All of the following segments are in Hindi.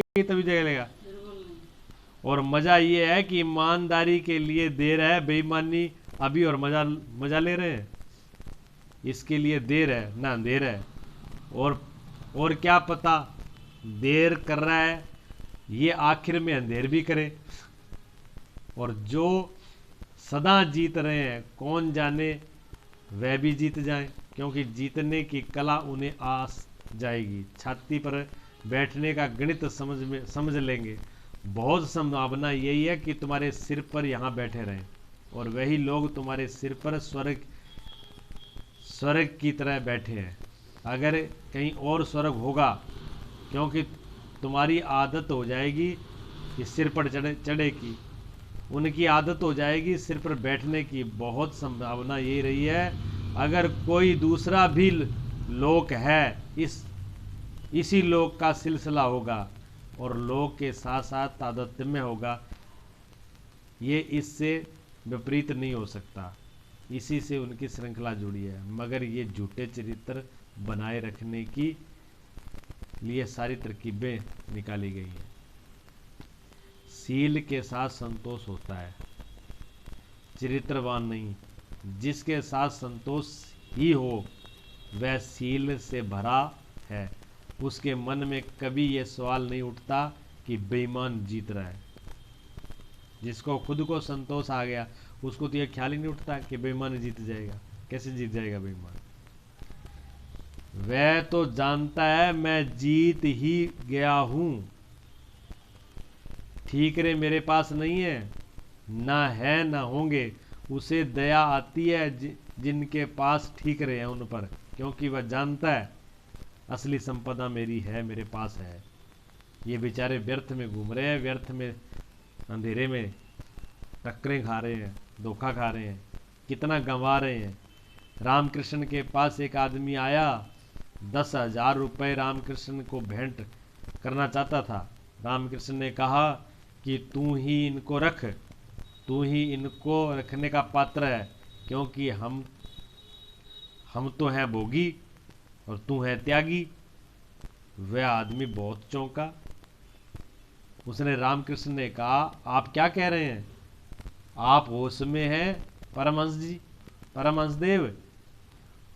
तभी जलेगा। और मजा ये है कि ईमानदारी के लिए देर है, बेईमानी अभी और मजा मजा ले रहे हैं, इसके लिए देर है ना अंधेर है। और क्या पता देर कर रहा है ये आखिर में अंधेर भी करे। और जो सदा जीत रहे हैं कौन जाने वह भी जीत जाएं, क्योंकि जीतने की कला उन्हें आ जाएगी। छाती पर बैठने का गणित समझ लेंगे। बहुत संभावना यही है कि तुम्हारे सिर पर यहाँ बैठे रहें और वही लोग तुम्हारे सिर पर स्वर्ग की तरह बैठे हैं। अगर कहीं और स्वर्ग होगा, क्योंकि तुम्हारी आदत हो जाएगी कि सिर पर चढ़े की, उनकी आदत हो जाएगी सिर पर बैठने की। बहुत संभावना ये रही है अगर कोई दूसरा भी लोक है, इसी लोक का सिलसिला होगा और लोक के साथ साथ तादात्म्य होगा। ये इससे विपरीत नहीं हो सकता, इसी से उनकी श्रृंखला जुड़ी है। मगर ये झूठे चरित्र बनाए रखने की लिए सारी तरकीबें निकाली गई हैं। सील के साथ संतोष होता है, चरित्रवान नहीं। जिसके साथ संतोष ही हो वह सील से भरा है। उसके मन में कभी यह सवाल नहीं उठता कि बेईमान जीत रहा है। जिसको खुद को संतोष आ गया उसको तो यह ख्याल ही नहीं उठता कि बेईमान जीत जाएगा। कैसे जीत जाएगा बेईमान? वह तो जानता है मैं जीत ही गया हूं। ठीकरे मेरे पास नहीं है, ना है ना होंगे। उसे दया आती है जिनके पास ठीकरे हैं उन पर, क्योंकि वह जानता है असली संपदा मेरी है, मेरे पास है। ये बेचारे व्यर्थ में घूम रहे हैं, व्यर्थ में अंधेरे में टक्करें खा रहे हैं, धोखा खा रहे हैं, कितना गंवा रहे हैं। रामकृष्ण के पास एक आदमी आया, 10,000 रुपये रामकृष्ण को भेंट करना चाहता था। रामकृष्ण ने कहा कि तू ही इनको रख, तू ही इनको रखने का पात्र है, क्योंकि हम तो हैं भोगी और तू है त्यागी। वह आदमी बहुत चौंका। उसने रामकृष्ण ने कहा आप क्या कह रहे हैं? आप होश में हैं परमहंस जी, परमहंस देव?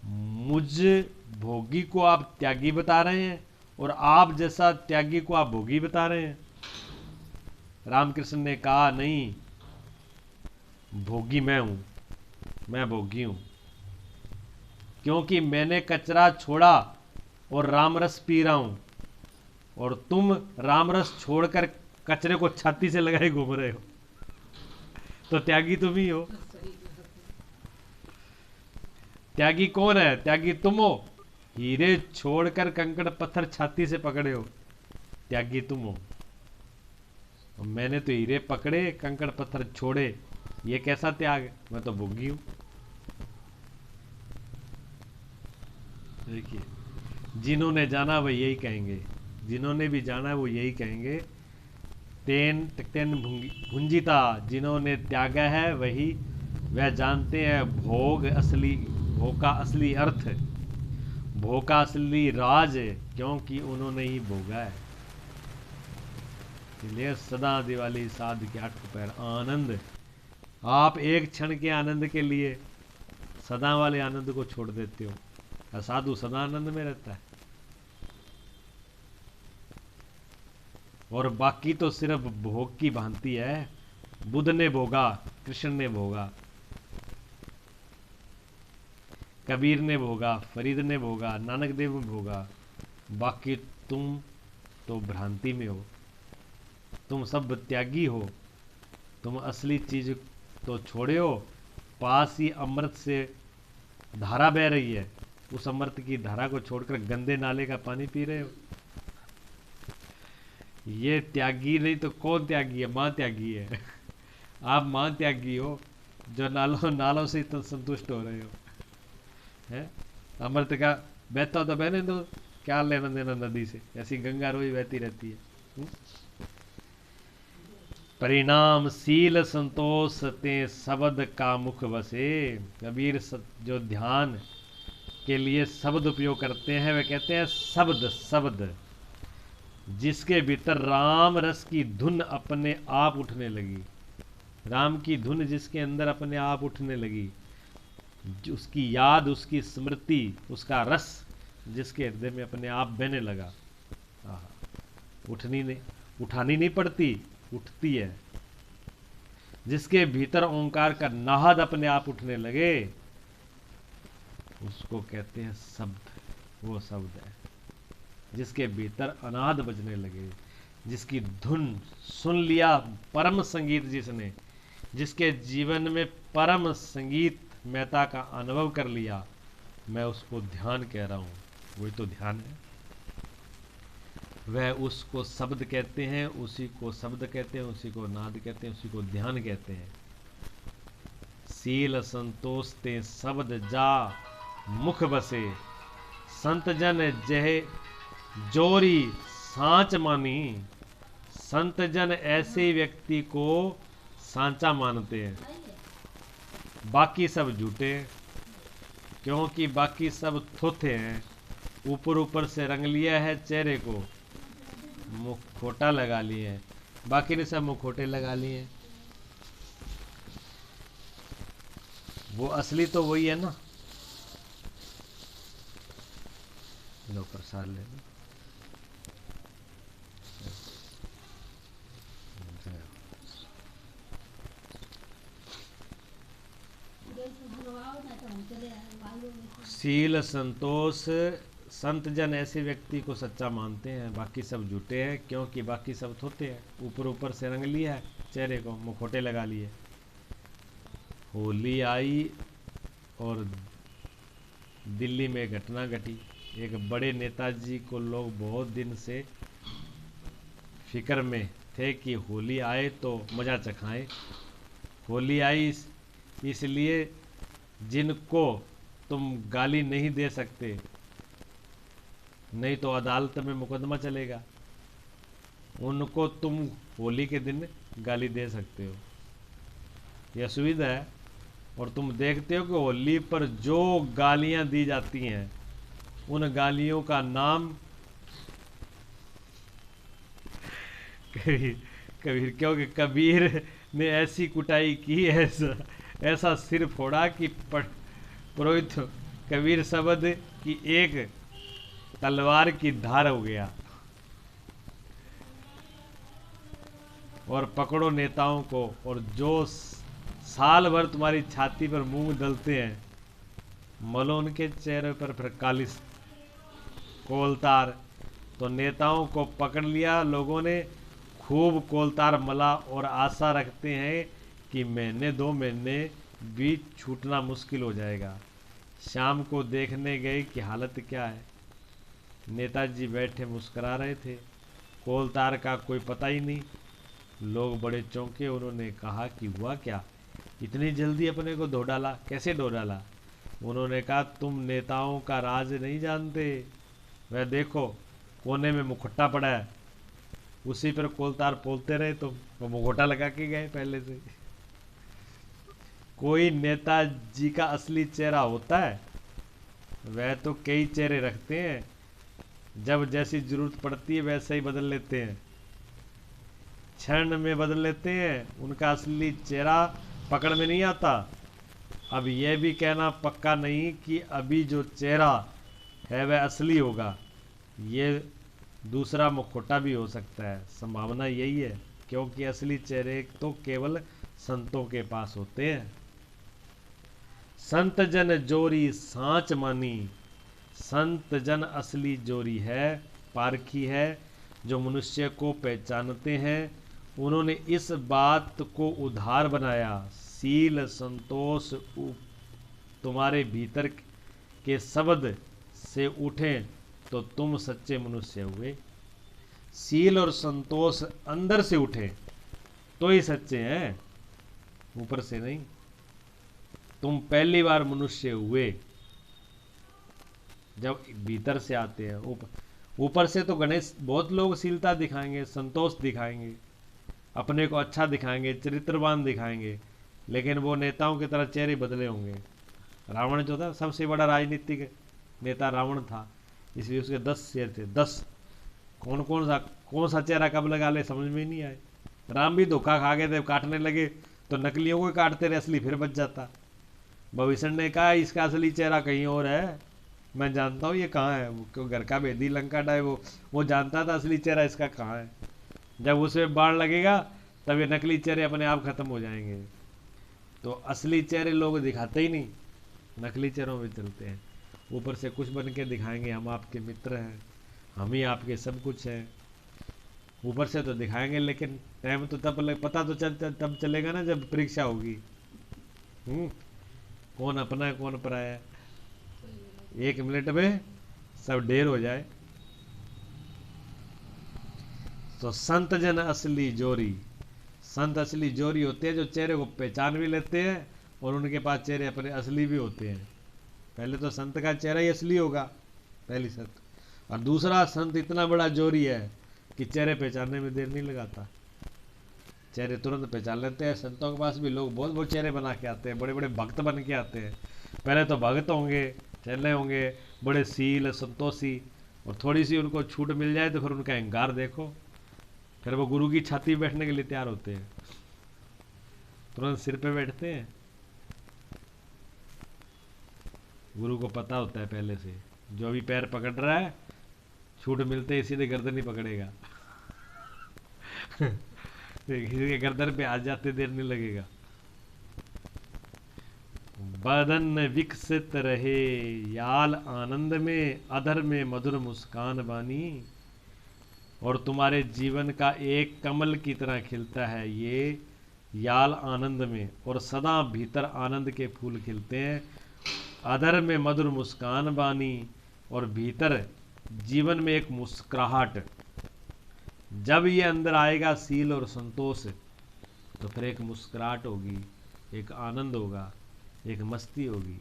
मुझ भोगी को आप त्यागी बता रहे हैं और आप जैसा त्यागी को आप भोगी बता रहे हैं। रामकृष्ण ने कहा नहीं, भोगी मैं हूं, मैं भोगी हूं, क्योंकि मैंने कचरा छोड़ा और रामरस पी रहा हूं, और तुम रामरस छोड़कर कचरे को छाती से लगाए घूम रहे हो, तो त्यागी तुम ही हो। त्यागी कौन है? त्यागी तुम हो। हीरे छोड़कर कंकड़ पत्थर छाती से पकड़े हो, त्यागी तुम हो। और मैंने तो हीरे पकड़े कंकड़ पत्थर छोड़े, ये कैसा त्याग है? मैं तो भोगी हूं। देखिए, जिन्होंने जाना वो यही कहेंगे, जिन्होंने भी जाना है वो यही कहेंगे। तेन तेन भुंजिता, जिन्होंने त्यागा है वही वह जानते हैं भोग का असली अर्थ, भोग का असली राज, क्योंकि उन्होंने ही भोगा है। इसलिए सदा दिवाली साध के 8 पैर आनंद। आप एक क्षण के आनंद के लिए सदा वाले आनंद को छोड़ देते हो। साधु सदा आनंद में रहता है, और बाकी तो सिर्फ भोग की भांति है। बुद्ध ने भोगा, कृष्ण ने भोगा, कबीर ने भोगा, फरीद ने भोगा, नानक देव ने भोगा। बाकी तुम तो भ्रांति में हो, तुम सब त्यागी हो। तुम असली चीज तो छोड़े हो। पास ही अमृत से धारा बह रही है, उस अमृत की धारा को छोड़कर गंदे नाले का पानी पी रहे हो। ये त्यागी नहीं तो कौन त्यागी है? मां त्यागी है। आप मां त्यागी हो जो नालों से तो संतुष्ट हो रहे हो। है अमृत का बहता तो बहने दो, क्या लेना देना नदी से, ऐसी गंगा रोई बहती रहती है। परिणाम सील संतोष ते शब्द का मुख बसे। कबीर जो ध्यान के लिए शब्द उपयोग करते हैं वे कहते हैं शब्द शब्द। जिसके भीतर राम रस की धुन अपने आप उठने लगी। राम की धुन जिसके अंदर अपने आप उठने लगी, उसकी याद, उसकी स्मृति, उसका रस जिसके हृदय में अपने आप बहने लगा। उठानी नहीं पड़ती, उठती है। जिसके भीतर ओंकार का नाहद अपने आप उठने लगे, उसको कहते हैं शब्द। वो शब्द है जिसके भीतर अनाद बजने लगे, जिसकी धुन सुन लिया, परम संगीत जिसने, जिसके जीवन में परम संगीत महता का अनुभव कर लिया, मैं उसको ध्यान कह रहा हूं। वही तो ध्यान है। वह उसको शब्द कहते हैं, उसी को शब्द कहते हैं, उसी को नाद कहते हैं, उसी को ध्यान कहते हैं। सील संतोष ते शब्द जा मुख बसे, संत जन जह जोरी सांच मानी। संत जन ऐसे व्यक्ति को सांचा मानते हैं, बाकी सब झूठे हैं, क्योंकि बाकी सब थोथे हैं। ऊपर ऊपर से रंग लिया है चेहरे को, मुखोटा लगा लिए हैं, बाकी ने सब मुखोटे लगा लिए हैं। वो असली तो वही है ना। लो प्रसाद ले लो। शील संतोष, संत जन ऐसे व्यक्ति को सच्चा मानते हैं, बाकी सब झूठे हैं, क्योंकि बाकी सब थोते हैं। ऊपर ऊपर से रंग लिया है चेहरे को, मुखोटे लगा लिए। होली आई और दिल्ली में घटना घटी। एक बड़े नेताजी को लोग बहुत दिन से फिक्र में थे कि होली आए तो मज़ा चखाएं। होली आई इसलिए जिनको तुम गाली नहीं दे सकते, नहीं तो अदालत में मुकदमा चलेगा, उनको तुम होली के दिन गाली दे सकते हो। यह सुविधा है। और तुम देखते हो कि होली पर जो गालियां दी जाती हैं, उन गालियों का नाम कबीर, क्योंकि कबीर ने ऐसी कुटाई की, ऐसा सिर फोड़ा कि पुरोहित कबीर शब्द की एक तलवार की धार हो गया। और पकड़ो नेताओं को, और जो साल भर तुम्हारी छाती पर मूंग दलते हैं, मलो उनके चेहरे पर फिर कालिस कोलतार। तो नेताओं को पकड़ लिया लोगों ने, खूब कोलतार मला, और आशा रखते हैं कि महीने 2 महीने भी छूटना मुश्किल हो जाएगा। शाम को देखने गए कि हालत क्या है। नेताजी बैठे मुस्कुरा रहे थे, कोलतार का कोई पता ही नहीं। लोग बड़े चौंके। उन्होंने कहा कि हुआ क्या, इतनी जल्दी अपने को धो डाला, कैसे धो डाला? उन्होंने कहा तुम नेताओं का राज नहीं जानते। वह देखो कोने में मुखट्टा पड़ा है, उसी पर कोलतार पोलते रहे तुम, वो मुखोटा लगा के गए पहले से। कोई नेताजी का असली चेहरा होता है? वह तो कई चेहरे रखते हैं, जब जैसी जरूरत पड़ती है वैसे ही बदल लेते हैं, क्षण में बदल लेते हैं। उनका असली चेहरा पकड़ में नहीं आता। अब यह भी कहना पक्का नहीं कि अभी जो चेहरा है वह असली होगा, ये दूसरा मुखौटा भी हो सकता है। संभावना यही है, क्योंकि असली चेहरे तो केवल संतों के पास होते हैं। संत जन जोरी सांच मानी। संत जन असली जोरी है, पारखी है, जो मनुष्य को पहचानते हैं। उन्होंने इस बात को उधार बनाया, सील संतोष तुम्हारे भीतर के शब्द से उठें तो तुम सच्चे मनुष्य हुए। सील और संतोष अंदर से उठे तो ही सच्चे हैं, ऊपर से नहीं। तुम पहली बार मनुष्य हुए जब भीतर से आते हैं। ऊपर से तो गणेश बहुत लोग शीलता दिखाएंगे, संतोष दिखाएंगे, अपने को अच्छा दिखाएंगे, चरित्रवान दिखाएंगे, लेकिन वो नेताओं की तरह चेहरे बदले होंगे। रावण जो था, सबसे बड़ा राजनीतिक नेता रावण था, इसलिए उसके 10 शेर थे, 10 कौन सा चेहरा कब लगा ले समझ में ही नहीं आए। राम भी धोखा खा गए थे, काटने लगे तो नकलियों को ही काटते रहे, असली फिर बच जाता। भविष्य ने कहा इसका असली चेहरा कहीं और है, मैं जानता हूँ ये कहाँ है। क्यों घर का भेदी लंका डाय, वो जानता था असली चेहरा इसका कहाँ है। जब उसमें बाण लगेगा तब ये नकली चेहरे अपने आप खत्म हो जाएंगे। तो असली चेहरे लोग दिखाते ही नहीं, नकली चेहरों में चलते हैं। ऊपर से कुछ बन के दिखाएंगे हम आपके मित्र हैं, हम ही आपके सब कुछ हैं, ऊपर से तो दिखाएंगे, लेकिन टाइम तो पता तो तब चलेगा ना जब परीक्षा होगी। कौन अपना है कौन पराया है, 1 मिनट में सब ढेर हो जाए। तो संत जन असली जोरी, संत असली जोरी होते हैं जो चेहरे को पहचान भी लेते हैं और उनके पास चेहरे अपने असली भी होते हैं। पहले तो संत का चेहरा ही असली होगा, पहली शर्त। और दूसरा, संत इतना बड़ा जोरी है कि चेहरे पहचानने में देर नहीं लगाता, चेहरे तुरंत पहचान लेते हैं। संतों के पास भी लोग बहुत बहुत चेहरे बना के आते हैं, बड़े बड़े भक्त बन के आते हैं। पहले तो भक्त होंगे, चेले होंगे, बड़े सील संतोषी, और थोड़ी सी उनको छूट मिल जाए तो फिर उनका अहंकार देखो, फिर वो गुरु की छाती बैठने के लिए तैयार होते हैं, तुरंत सिर पे बैठते हैं। गुरु को पता होता है पहले से, जो भी पैर पकड़ रहा है छूट मिलते ही सीधे गर्दन ही पकड़ेगा किसी के गर्दन पे आ जाते देर नहीं लगेगा। बदन विकसित रहे याल आनंद में, अधर में मधुर मुस्कान बानी। और तुम्हारे जीवन का एक कमल की तरह खिलता है ये याल आनंद में, और सदा भीतर आनंद के फूल खिलते हैं। अधर में मधुर मुस्कान बानी, और भीतर जीवन में एक मुस्कुराहट। जब ये अंदर आएगा सील और संतोष, तो फिर एक मुस्कुराहट होगी, एक आनंद होगा, एक मस्ती होगी,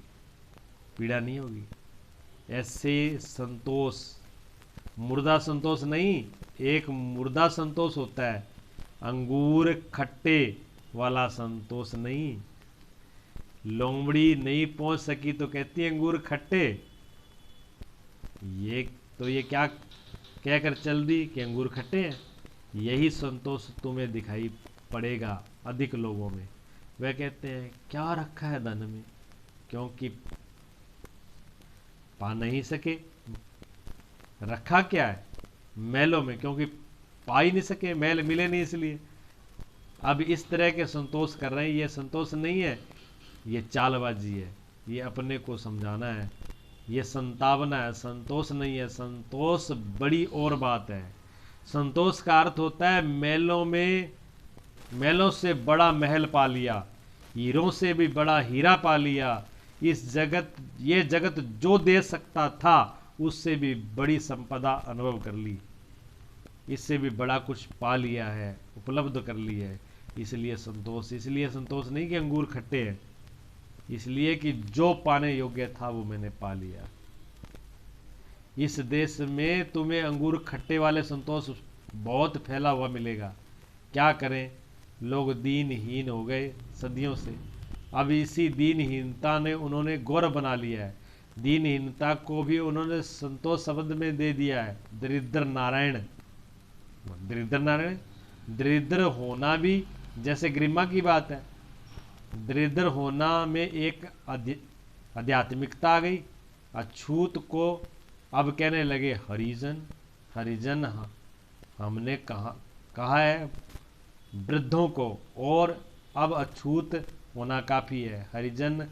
पीड़ा नहीं होगी। ऐसे संतोष, मुर्दा संतोष नहीं, एक मुर्दा संतोष होता है, अंगूर खट्टे वाला संतोष नहीं। लोमड़ी नहीं पहुंच सकी तो कहती है अंगूर खट्टे, ये क्या कहकर चल दी कि अंगूर खट्टे हैं। यही संतोष तुम्हें दिखाई पड़ेगा अधिक लोगों में। वह कहते हैं क्या रखा है धन में, क्योंकि पा नहीं सके। रखा क्या है मैलों में, क्योंकि पा ही नहीं सके, मैल मिले नहीं इसलिए। अब इस तरह के संतोष कर रहे हैं, ये संतोष नहीं है, ये चालबाजी है, ये अपने को समझाना है, ये संतावना है, संतोष नहीं है। संतोष बड़ी और बात है। संतोष का अर्थ होता है मैलों से बड़ा महल पा लिया, हीरों से भी बड़ा हीरा पा लिया। ये जगत जो दे सकता था उससे भी बड़ी संपदा अनुभव कर ली, इससे भी बड़ा कुछ पा लिया है, उपलब्ध कर ली है। इसलिए संतोष नहीं कि अंगूर खट्टे हैं, इसलिए कि जो पाने योग्य था वो मैंने पा लिया। इस देश में तुम्हें अंगूर खट्टे वाले संतोष बहुत फैला हुआ मिलेगा। क्या करें, लोग दीनहीन हो गए सदियों से। अब इसी दीनहीनता ने उन्होंने गौरव बना लिया है। दीनहीनता को भी उन्होंने संतोष शब्द में दे दिया है, दरिद्र नारायण। दरिद्र होना भी जैसे गरिमा की बात है, दरिद्र होना में एक आध्यात्मिकता आ गई। अछूत को अब कहने लगे हरिजन हमने कहा है वृद्धों को, और अब अछूत होना काफ़ी है हरिजन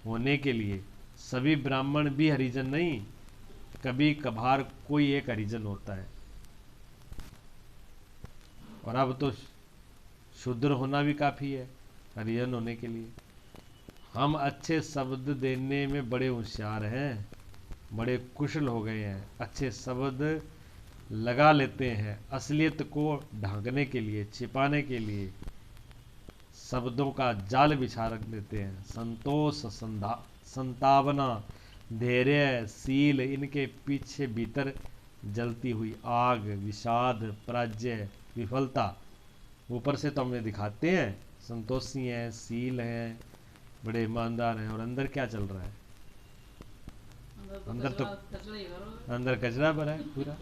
होने के लिए। सभी ब्राह्मण भी हरिजन नहीं, कभी कभार कोई एक हरिजन होता है। और अब तो शूद्र होना भी काफ़ी है हरिजन होने के लिए। हम अच्छे शब्द देने में बड़े होशियार हैं, बड़े कुशल हो गए हैं, अच्छे शब्द लगा लेते हैं। असलियत को ढांकने के लिए, छिपाने के लिए शब्दों का जाल बिछा रख देते हैं। संतोष, संतावना, धैर्य, शील, इनके पीछे भीतर जलती हुई आग, विषाद, पराजय, विफलता। ऊपर से तो हमें दिखाते हैं संतोषी हैं, शील हैं, बड़े ईमानदार हैं, और अंदर क्या चल रहा है? अंदर कचरा भरा है पूरा।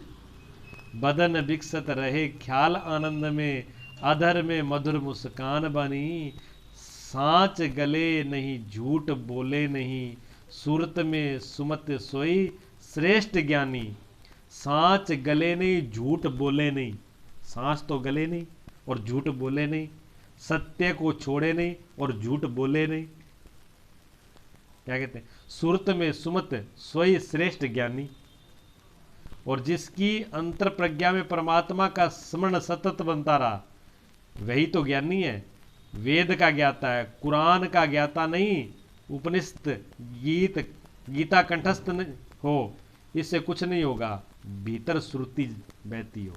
बदन विकसत रहे ख्याल आनंद में, अधर में मधुर मुस्कान बनी। सांच गले नहीं झूठ बोले नहीं, सूरत में सुमत सोई श्रेष्ठ ज्ञानी। सांच गले नहीं झूठ बोले नहीं, सांच तो गले नहीं और झूठ बोले नहीं, सत्य को छोड़े नहीं और झूठ बोले नहीं। क्या कहते हैं, सूरत में सुमत सोई श्रेष्ठ ज्ञानी। और जिसकी अंतर प्रज्ञा में परमात्मा का स्मरण सतत बनता रहा, वही तो ज्ञानी है। वेद का ज्ञाता है, कुरान का ज्ञाता नहीं। उपनिषद गीता कंठस्थ हो, इससे कुछ नहीं होगा। भीतर श्रुति बहती हो।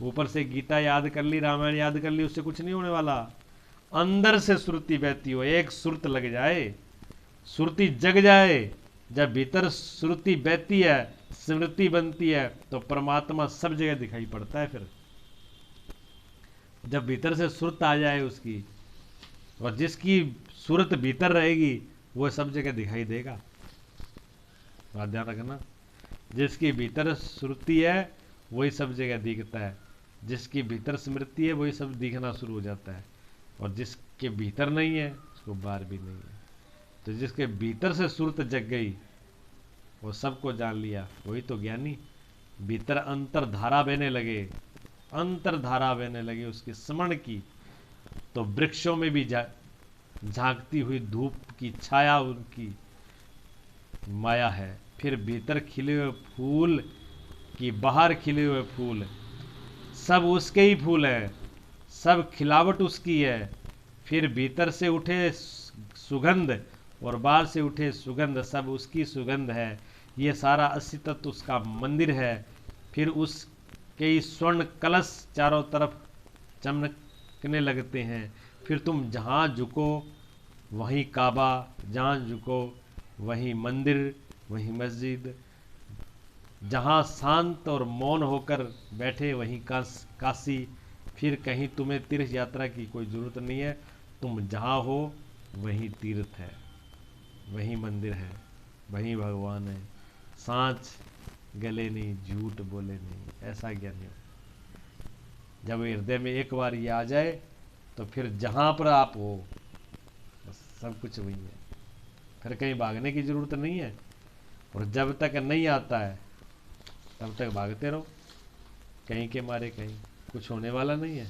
ऊपर से गीता याद कर ली, रामायण याद कर ली, उससे कुछ नहीं होने वाला। अंदर से श्रुति बहती हो, एक सुरत लग जाए, श्रुति जग जाए। जब भीतर श्रुति बहती है, स्मृति बनती है, तो परमात्मा सब जगह दिखाई पड़ता है। फिर जब भीतर से सुरत आ जाए उसकी, और जिसकी सूरत भीतर रहेगी वो सब जगह दिखाई देगा। बात ध्यान रखना, जिसकी भीतर श्रुति है वही सब जगह दिखता है, जिसकी भीतर स्मृति है वही सब दिखना शुरू हो जाता है, और जिसके भीतर नहीं है उसको बाहर भी नहीं है। तो जिसके भीतर से सुरत जग गई, वो सबको जान लिया, वही तो ज्ञानी। भीतर अंतर धारा बहने लगे, अंतर धारा बहने लगी उसकी स्मरण की, तो वृक्षों में भी झांकती हुई धूप की छाया उनकी माया है। फिर भीतर खिले हुए फूल कि बाहर खिले हुए फूल, सब उसके ही फूल हैं, सब खिलावट उसकी है। फिर भीतर से उठे सुगंध और बाहर से उठे सुगंध, सब उसकी सुगंध है। ये सारा अस्सी तत्व उसका मंदिर है। फिर उसके स्वर्ण कलश चारों तरफ चमकने लगते हैं। फिर तुम जहाँ झुको वहीं काबा, जहाँ झुको वहीं मंदिर, वहीं मस्जिद, जहाँ शांत और मौन होकर बैठे वहीं काशी। फिर कहीं तुम्हें तीर्थ यात्रा की कोई ज़रूरत नहीं है, तुम जहाँ हो वहीं तीर्थ है, वहीं मंदिर है, वहीं भगवान है। सांच गले नहीं झूठ बोले नहीं, ऐसा ज्ञानी हो। जब हृदय में एक बार ये आ जाए तो फिर जहाँ पर आप हो बस सब कुछ वही है, फिर कहीं भागने की ज़रूरत नहीं है। और जब तक नहीं आता है तब तक भागते रहो, कहीं के मारे कहीं, कुछ होने वाला नहीं है।